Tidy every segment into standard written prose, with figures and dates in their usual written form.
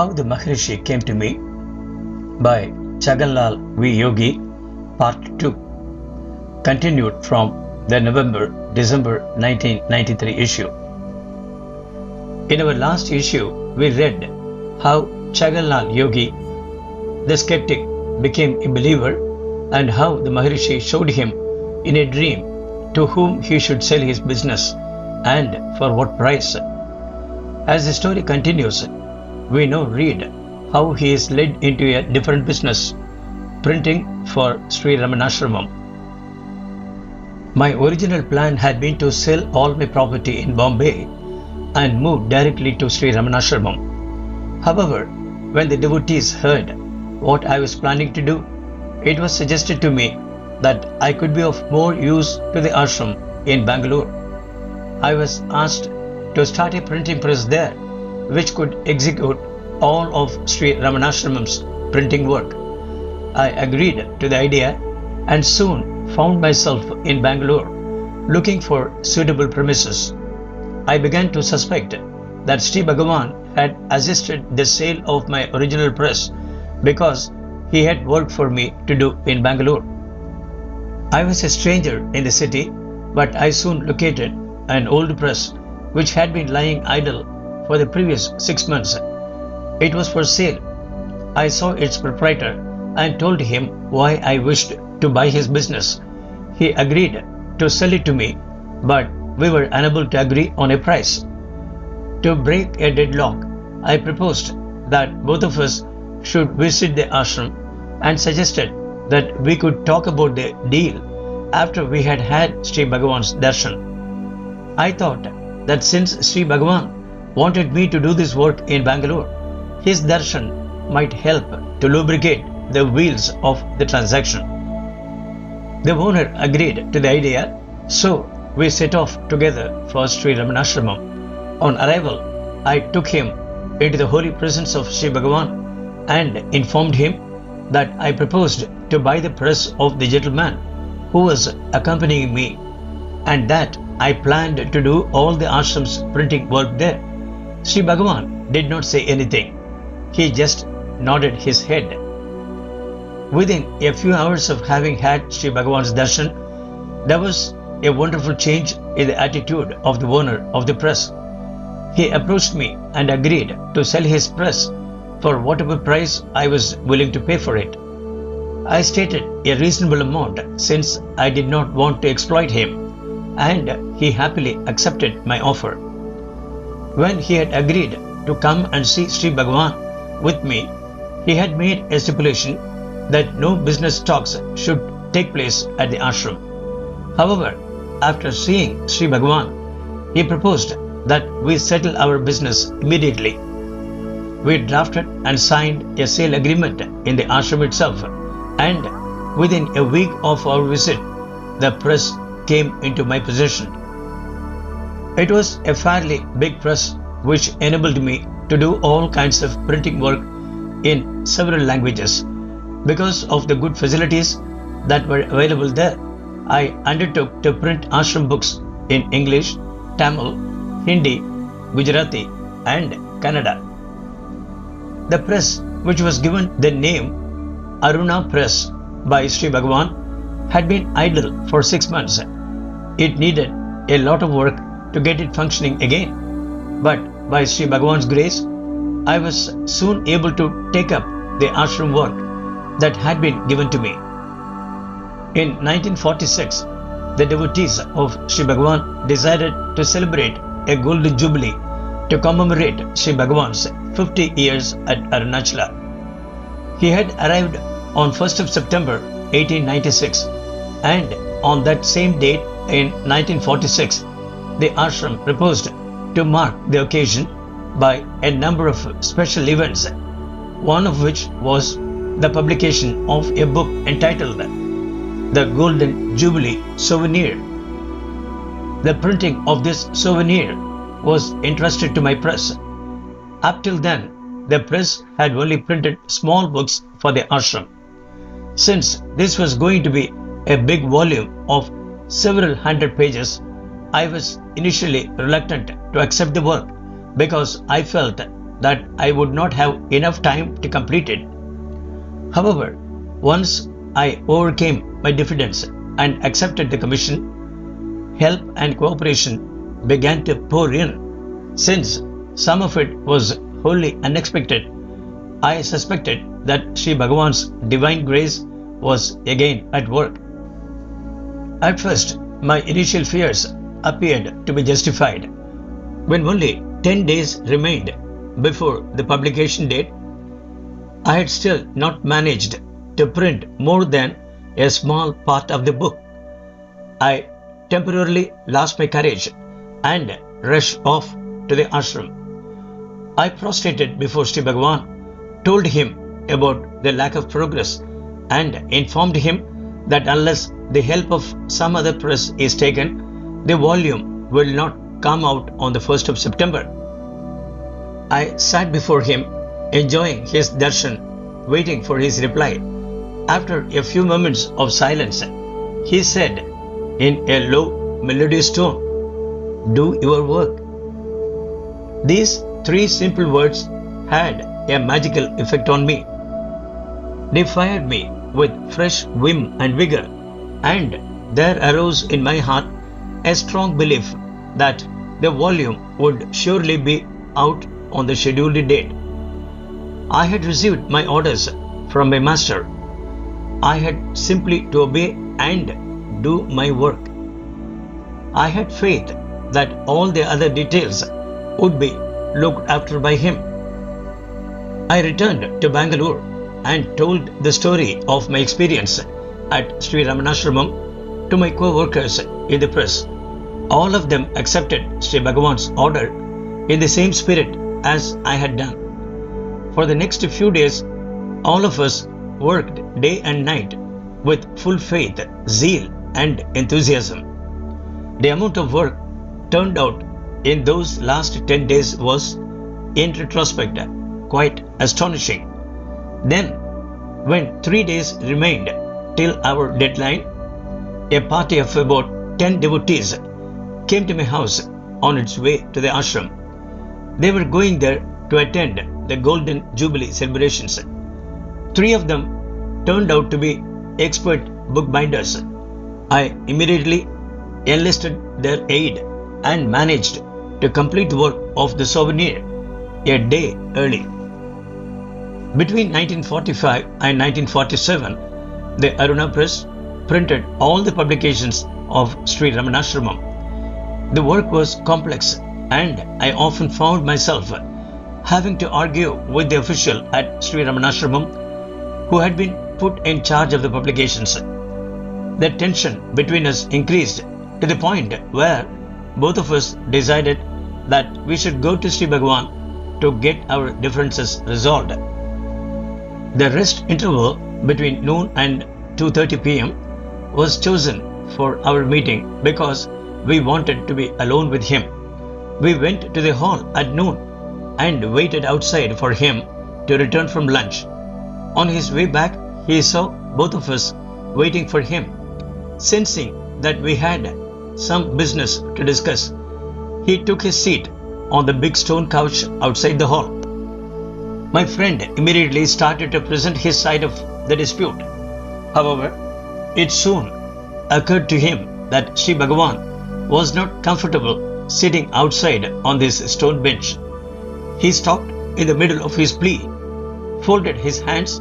How the Maharshi Came to Me by Chhaganlal V Yogi Part 2, continued from the November-December 1993 issue. In our last issue, we read how Chhaganlal Yogi, the skeptic, became a believer and how the Maharshi showed him in a dream to whom he should sell his business and for what price. As the story continues, we now read how he is led into a different business, printing for Sri Ramanasramam. My original plan had been to sell all my property in Bombay and move directly to Sri Ramanasramam. However, when the devotees heard what I was planning to do, it was suggested to me that I could be of more use to the ashram in Bangalore. I was asked to start a printing press there, which could execute all of Sri Ramanasramam's printing work. I agreed to the idea and soon found myself in Bangalore looking for suitable premises. I began to suspect that Sri Bhagavan had assisted the sale of my original press because he had work for me to do in Bangalore. I was a stranger in the city, but I soon located an old press which had been lying idle for the previous 6 months. It was for sale. I saw its proprietor and told him why I wished to buy his business. He agreed to sell it to me, but we were unable to agree on a price. To break a deadlock, I proposed that both of us should visit the ashram and suggested that we could talk about the deal after we had had Sri Bhagavan's darshan. I thought that since Sri Bhagavan wanted me to do this work in Bangalore, his darshan might help to lubricate the wheels of the transaction. The owner agreed to the idea, so we set off together for Sri Ramanasramam. On arrival, I took him into the holy presence of Sri Bhagavan and informed him that I proposed to buy the press of the gentleman who was accompanying me and that I planned to do all the ashram's printing work there. Sri Bhagavan did not say anything. He just nodded his head. Within a few hours of having had Sri Bhagavan's darshan, there was a wonderful change in the attitude of the owner of the press. He approached me and agreed to sell his press for whatever price I was willing to pay for it. I stated a reasonable amount since I did not want to exploit him, and he happily accepted my offer. When he had agreed to come and see Sri Bhagavan with me, he had made a stipulation that no business talks should take place at the ashram. However, after seeing Sri Bhagavan, he proposed that we settle our business immediately. We drafted and signed a sale agreement in the ashram itself, and within a week of our visit, the press came into my possession. It was a fairly big press which enabled me to do all kinds of printing work in several languages. Because of the good facilities that were available there, I undertook to print ashram books in English, Tamil, Hindi, Gujarati, and Kannada. The press, which was given the name Aruna Press by Sri Bhagavan, had been idle for 6 months. It needed a lot of work to get it functioning again, but by Sri Bhagavan's grace, I was soon able to take up the ashram work that had been given to me. In 1946, the devotees of Sri Bhagavan decided to celebrate a golden jubilee to commemorate Sri Bhagavan's 50 years at Arunachala. He had arrived on 1st of September 1896, and on that same date in 1946, the ashram proposed to mark the occasion by a number of special events, one of which was the publication of a book entitled The Golden Jubilee Souvenir. The printing of this souvenir was entrusted to my press. Up till then, the press had only printed small books for the ashram. Since this was going to be a big volume of several hundred pages, I was initially reluctant to accept the work because I felt that I would not have enough time to complete it. However, once I overcame my diffidence and accepted the commission, help and cooperation began to pour in. Since some of it was wholly unexpected, I suspected that Sri Bhagavan's divine grace was again at work. At first, my initial fears appeared to be justified. When only 10 days remained before the publication date, I had still not managed to print more than a small part of the book. I temporarily lost my courage and rushed off to the ashram. I prostrated before Sri Bhagavan, told him about the lack of progress, and informed him that unless the help of some other press is taken, the volume will not come out on the 1st of September. I sat before him, enjoying his darshan, waiting for his reply. After a few moments of silence, he said in a low, melodious tone, "Do your work." These 3 simple words had a magical effect on me. They fired me with fresh vim and vigor, and there arose in my heart a strong belief that the volume would surely be out on the scheduled date. I had received my orders from my master. I had simply to obey and do my work. I had faith that all the other details would be looked after by him. I returned to Bangalore and told the story of my experience at Sri Ramanasramam to my co-workers in the press. All of them accepted Sri Bhagavan's order in the same spirit as I had done. For the next few days, all of us worked day and night with full faith, zeal, and enthusiasm. The amount of work turned out in those last 10 days was, in retrospect, quite astonishing. Then, when 3 days remained till our deadline, a party of about 10 devotees came to my house on its way to the ashram. They were going there to attend the Golden Jubilee celebrations. 3 of them turned out to be expert bookbinders. I immediately enlisted their aid and managed to complete the work of the souvenir a day early. Between 1945 and 1947, the Aruna Press printed all the publications of Sri Ramanasramam. The work was complex, and I often found myself having to argue with the official at Sri Ramanasramam who had been put in charge of the publications. The tension between us increased to the point where both of us decided that we should go to Sri Bhagavan to get our differences resolved. The rest interval between noon and 2:30 p.m. was chosen for our meeting because we wanted to be alone with him. We went to the hall at noon and waited outside for him to return from lunch. On his way back, he saw both of us waiting for him. Sensing that we had some business to discuss, he took his seat on the big stone couch outside the hall. My friend immediately started to present his side of the dispute. However, it soon occurred to him that Sri Bhagavan was not comfortable sitting outside on this stone bench. He stopped in the middle of his plea, folded his hands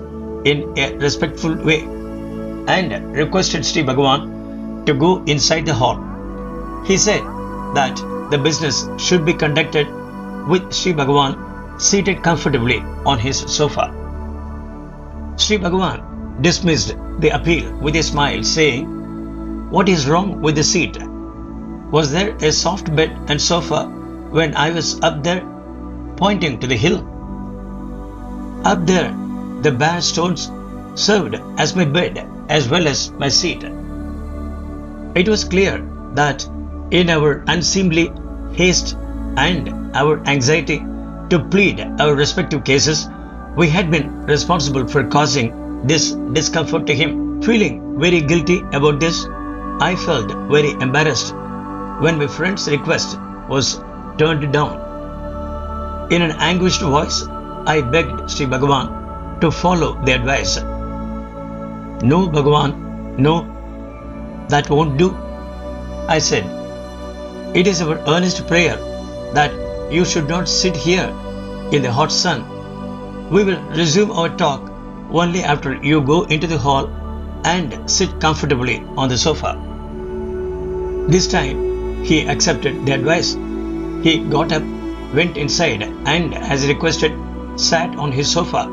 in a respectful way, and requested Sri Bhagavan to go inside the hall. He said that the business should be conducted with Sri Bhagavan seated comfortably on his sofa. Sri Bhagavan dismissed the appeal with a smile, saying, "What is wrong with the seat? Was there a soft bed and sofa when I was up there?" Pointing to the hill. Up there, the bare stones served as my bed as well as my seat. It was clear that in our unseemly haste and our anxiety to plead our respective cases, we had been responsible for causing this discomfort to him. Feeling very guilty about this, I felt very embarrassed when my friend's request was turned down. In an anguished voice, I begged Sri Bhagavan to follow the advice. No, Bhagavan, no, that won't do, I said. It is our earnest prayer that you should not sit here in the hot sun. We will resume our talk only after you go into the hall and sit comfortably on the sofa. This time, he accepted the advice. He got up, went inside, and, as requested, sat on his sofa.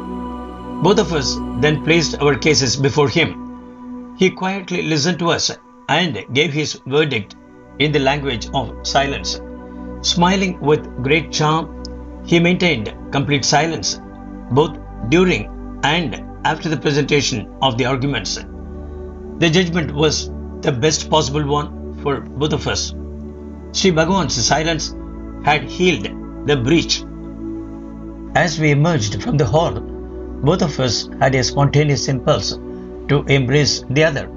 Both of us then placed our cases before him. He quietly listened to us and gave his verdict in the language of silence. Smiling with great charm, he maintained complete silence, both during and after the presentation of the arguments. The judgment was the best possible one for both of us. Sri Bhagavan's silence had healed the breach. As we emerged from the hall, both of us had a spontaneous impulse to embrace the other.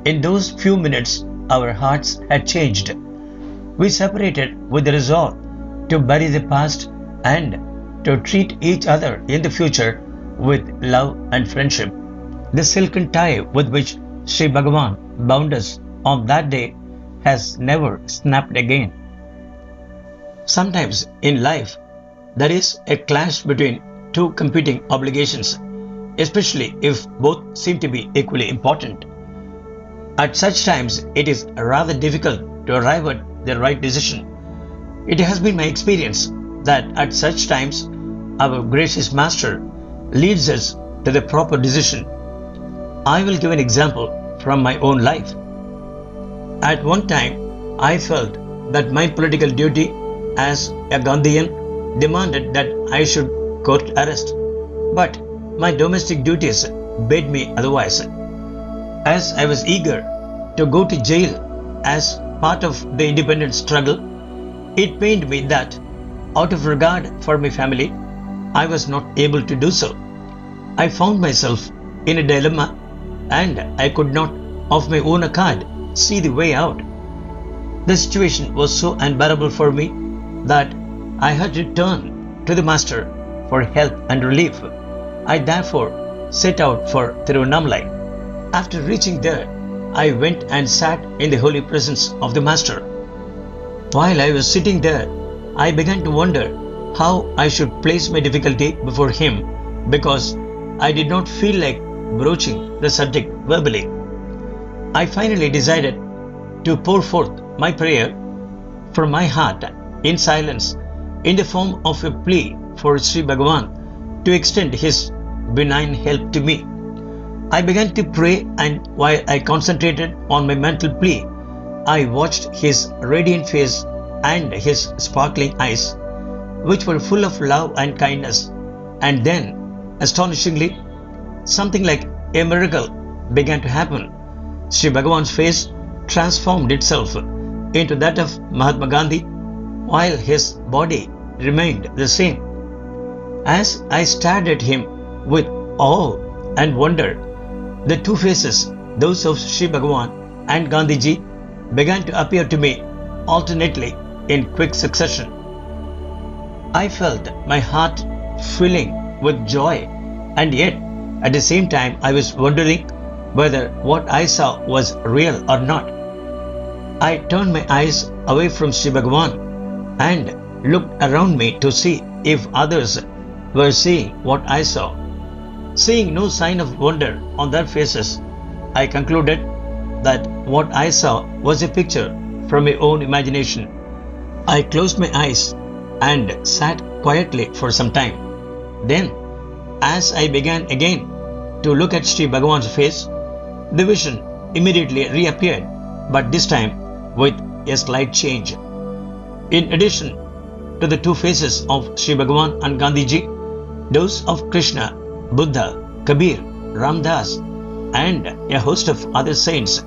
In those few minutes, our hearts had changed. We separated with the resolve to bury the past and to treat each other in the future with love and friendship. The silken tie with which Sri Bhagavan bound us on that day has never snapped again. Sometimes in life, there is a clash between two competing obligations, especially if both seem to be equally important. At such times, it is rather difficult to arrive at the right decision. It has been my experience that at such times, our gracious Master leads us to the proper decision. I will give an example from my own life. At one time, I felt that my political duty as a Gandhian demanded that I should court arrest, but my domestic duties bade me otherwise. As I was eager to go to jail as part of the independence struggle, it pained me that, out of regard for my family, I was not able to do so. I found myself in a dilemma and I could not, of my own accord, see the way out. The situation was so unbearable for me that I had to turn to the Master for help and relief. I therefore set out for Tiruvannamalai. After reaching there, I went and sat in the holy presence of the Master. While I was sitting there, I began to wonder how I should place my difficulty before him, because I did not feel like broaching the subject verbally. I finally decided to pour forth my prayer from my heart in silence in the form of a plea for Sri Bhagavan to extend his benign help to me. I began to pray, and while I concentrated on my mental plea, I watched his radiant face and his sparkling eyes, which were full of love and kindness. And then, astonishingly, something like a miracle began to happen. Sri Bhagavan's face transformed itself into that of Mahatma Gandhi, while his body remained the same. As I stared at him with awe and wonder, the two faces, those of Sri Bhagavan and Gandhiji, began to appear to me alternately in quick succession. I felt my heart filling with joy, and yet at the same time I was wondering whether what I saw was real or not. I turned my eyes away from Sri Bhagavan and looked around me to see if others were seeing what I saw. Seeing no sign of wonder on their faces, I concluded that what I saw was a picture from my own imagination. I closed my eyes and sat quietly for some time. Then, as I began again to look at Sri Bhagavan's face, the vision immediately reappeared, but this time with a slight change. In addition to the two faces of Sri Bhagavan and Gandhiji, those of Krishna, Buddha, Kabir, Ramdas, and a host of other saints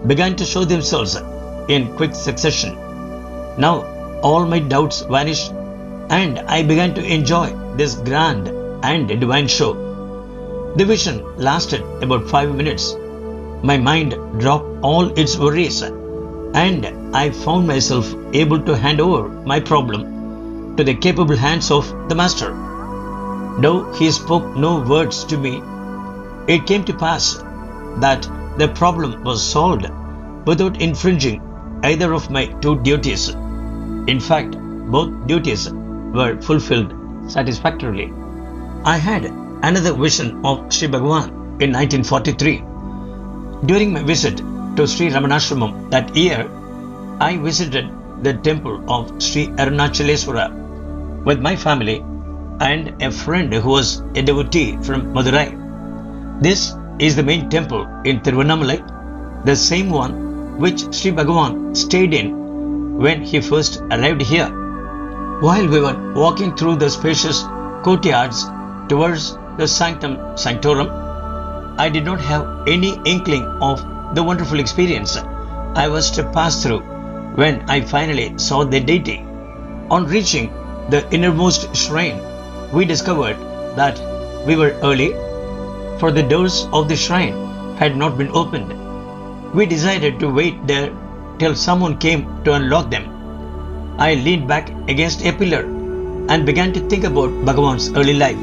began to show themselves in quick succession. Now all my doubts vanished, and I began to enjoy this grand and divine show. The vision lasted about 5 minutes. My mind dropped all its worries, and I found myself able to hand over my problem to the capable hands of the Master. Though he spoke no words to me, it came to pass that the problem was solved without infringing either of my two duties. In fact, both duties were fulfilled satisfactorily. I had another vision of Sri Bhagavan in 1943. During my visit to Sri Ramanasramam that year, I visited the temple of Sri Arunachala with my family and a friend who was a devotee from Madurai. This is the main temple in Tiruvannamalai, the same one which Sri Bhagavan stayed in when he first arrived here. While we were walking through the spacious courtyards towards the Sanctum Sanctorum, I did not have any inkling of the wonderful experience I was to pass through when I finally saw the deity. On reaching the innermost shrine, we discovered that we were early, for the doors of the shrine had not been opened. We decided to wait there till someone came to unlock them. I leaned back against a pillar and began to think about Bhagavan's early life.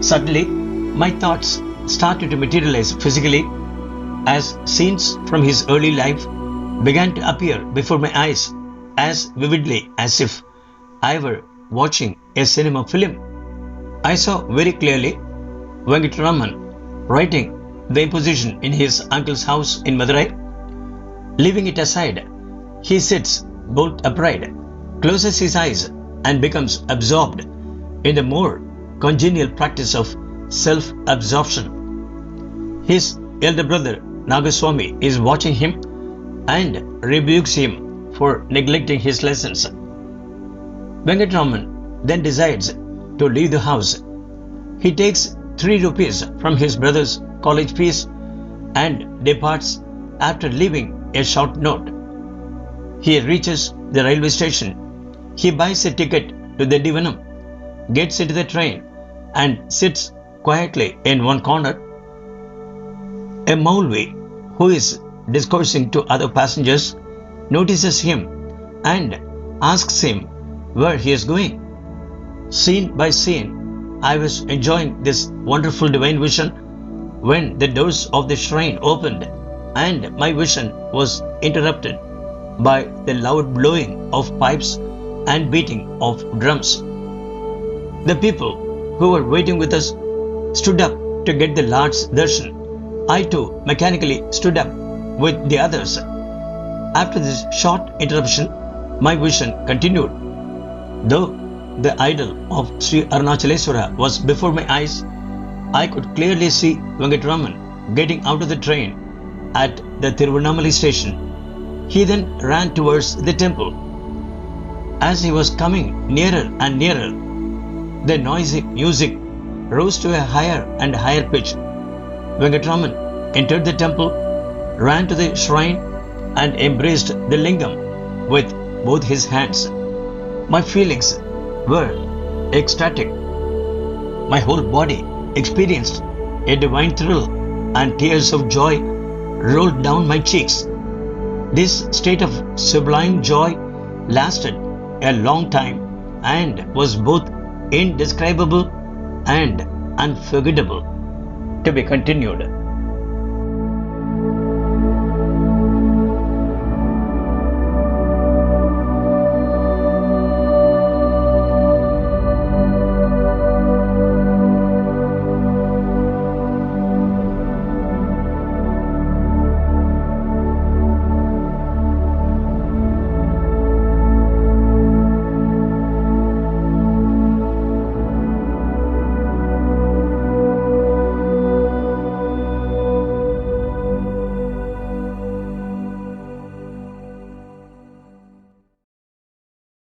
Suddenly, my thoughts started to materialize physically as scenes from his early life began to appear before my eyes as vividly as if I were watching a cinema film. I saw very clearly Venkataraman writing the imposition in his uncle's house in Madurai. Leaving it aside, he sits bolt upright, closes his eyes and becomes absorbed in the more congenial practice of self-absorption. His elder brother Nagaswami is watching him and rebukes him for neglecting his lessons. Venkataraman then decides to leave the house. He takes 3 rupees from his brother's college fees and departs after leaving a short note. He reaches the railway station. He buys a ticket to the Divanam, gets into the train and sits quietly in one corner. A Maulvi who is discoursing to other passengers notices him and asks him where he is going. Scene by scene, I was enjoying this wonderful divine vision when the doors of the shrine opened and my vision was interrupted by the loud blowing of pipes and beating of drums. The people who were waiting with us stood up to get the Lord's darshan. I too mechanically stood up with the others. After this short interruption, my vision continued. Though the idol of Sri Arunachala was before my eyes, I could clearly see Venkataraman getting out of the train at the Tiruvannamalai station. He then ran towards the temple. As he was coming nearer and nearer, the noisy music rose to a higher and higher pitch. Venkataraman entered the temple, ran to the shrine and embraced the lingam with both his hands. My feelings were ecstatic. My whole body experienced a divine thrill and tears of joy rolled down my cheeks. This state of sublime joy lasted a long time and was both indescribable and unforgettable. To be continued.